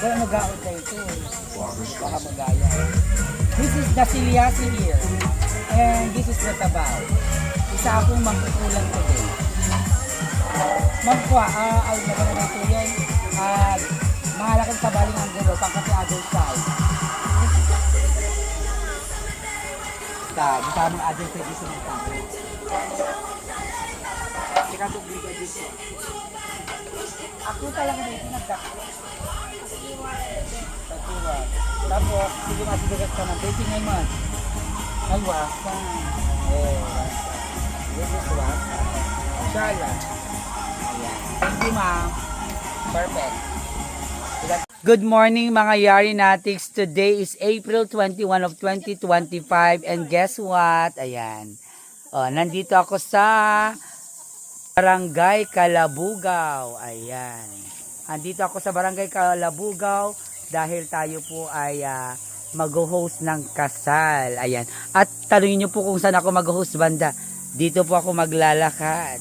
Pero nag-aot na ito. Baka magaya. This is the Siliasi here. And this is the Tabao. Isa akong mangkukulan ko din. Magkwa, out na ba na ito yun? Mahalagang tabaling ang gulo, pangkati adult size. Masamang adult pwede sinintang. Sika ito biga dito. Ako talaga na ito nagdakot. Tatuwa. Tapos, sige masigagat ka ng 29 months. Ay, wasa. Wasa. This is wasa. Shala. Ayan. Thank you, ma'am. Perfect. Good morning, mga Yarinatics. Today is April 21 of 2025. And guess what? Ayan. Nandito ako sa Barangay Calabugaw. Ayan. Nandito ako sa Barangay Calabugaw dahil tayo po ay mag-host ng kasal. Ayan. At tanungin niyo po kung saan ako mag-host, banda. Dito po ako maglalakad.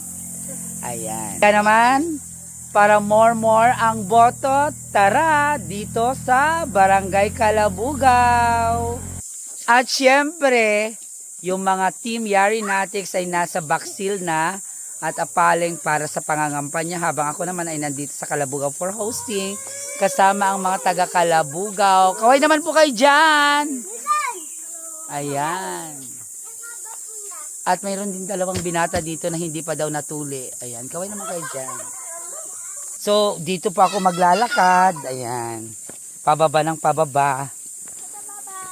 Ayan. Kaya naman, para more ang boto, tara dito sa Barangay Calabugaw. At syempre, yung mga Team Yarinatics ay nasa Baksil na at apaling para sa pangangampanya, habang ako naman ay nandito sa Calabugaw for hosting kasama ang mga taga Calabugaw. Kaway naman po kayo dyan. Ayan. At mayroon din dalawang binata dito na hindi pa daw natuli. Ayan, kaway naman kayo dyan. So, dito po ako maglalakad. Ayan. Pababa ng pababa.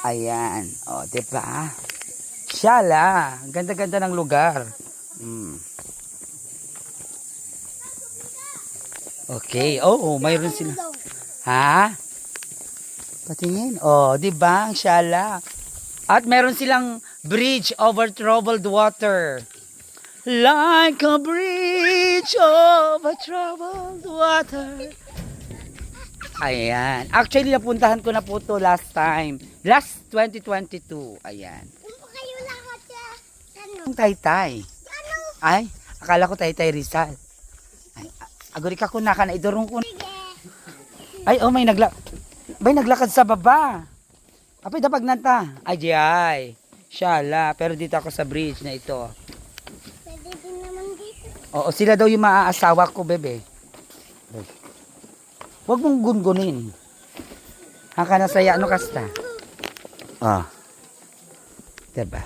Ayan. O, diba? Shala. Ganda-ganda ng lugar. Okay. Oh, mayroon sila. Ha? Patingin. Oh, diba? Ang shala. At meron silang bridge over troubled water. Like a bridge over troubled water. Ayan. Actually, napuntahan ko na po to last time. Last 2022. Ayan. Ang Taytay. Ay, akala ko Taytay Rizal. Ay, aguri ka kunaka na idurong ko. Ay, oh, may naglakad sa baba. Apay dapag nanta. Ay. Shala. Pero dito ako sa bridge na ito. Oo, sila daw yung maaasawa ko, bebe. Huwag mong gungunin. Haka na saya, ano kasta? Diba?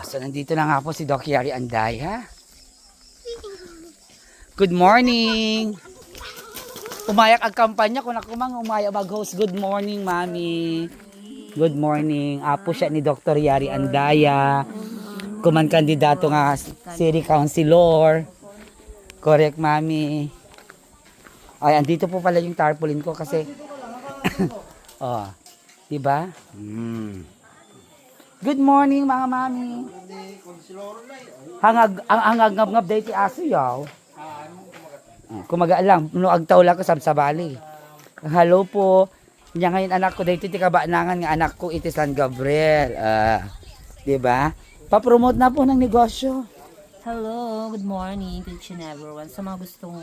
So nandito na nga po si Doc Yari Anday, ha? Good morning! Umayak ang kampanya ko na kumang umayak mag-host. Good morning, mami. Good morning. Apo siya ni Dr. Yari Andaya. Kuman-kandidato nga city councilor. Correct, mami. Ay, andito po pala yung tarpaulin ko kasi diba? Good morning, mga mami. Hangag-ngab-ngab day ti aso yaw. Kumaga lang, no agtaw ko sa bali. Hello po. Nya ngayon anak ko dito ti kabaanangan nga anak ko iti San Gabriel. Diba? Pa-promote na po ng negosyo. Hello, good morning to each and everyone. Sa mga gustong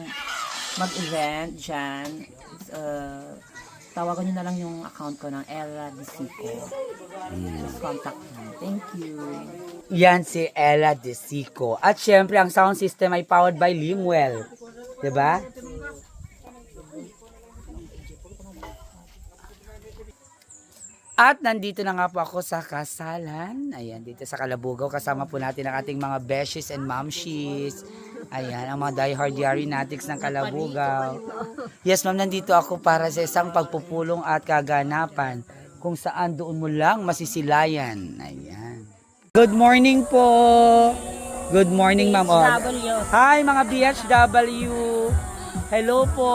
mag-event dyan, tawagan nyo na lang yung account ko ng Ella Desico. Just contact me. Thank you. Yan si Ella Desico. At syempre, ang sound system ay powered by Limwell. Diba? At nandito na nga po ako sa kasalan. Ayan, dito sa Calabugaw. Kasama po natin ang ating mga beshies and mamshies. Ayan, ang mga diehard Yarinatics ng Calabugaw. Yes, ma'am, nandito ako para sa isang pagpupulong at kaganapan kung saan doon mo lang masisilayan. Ayan. Good morning po. Good morning, ma'am. Hi, mga BHW. Hello po.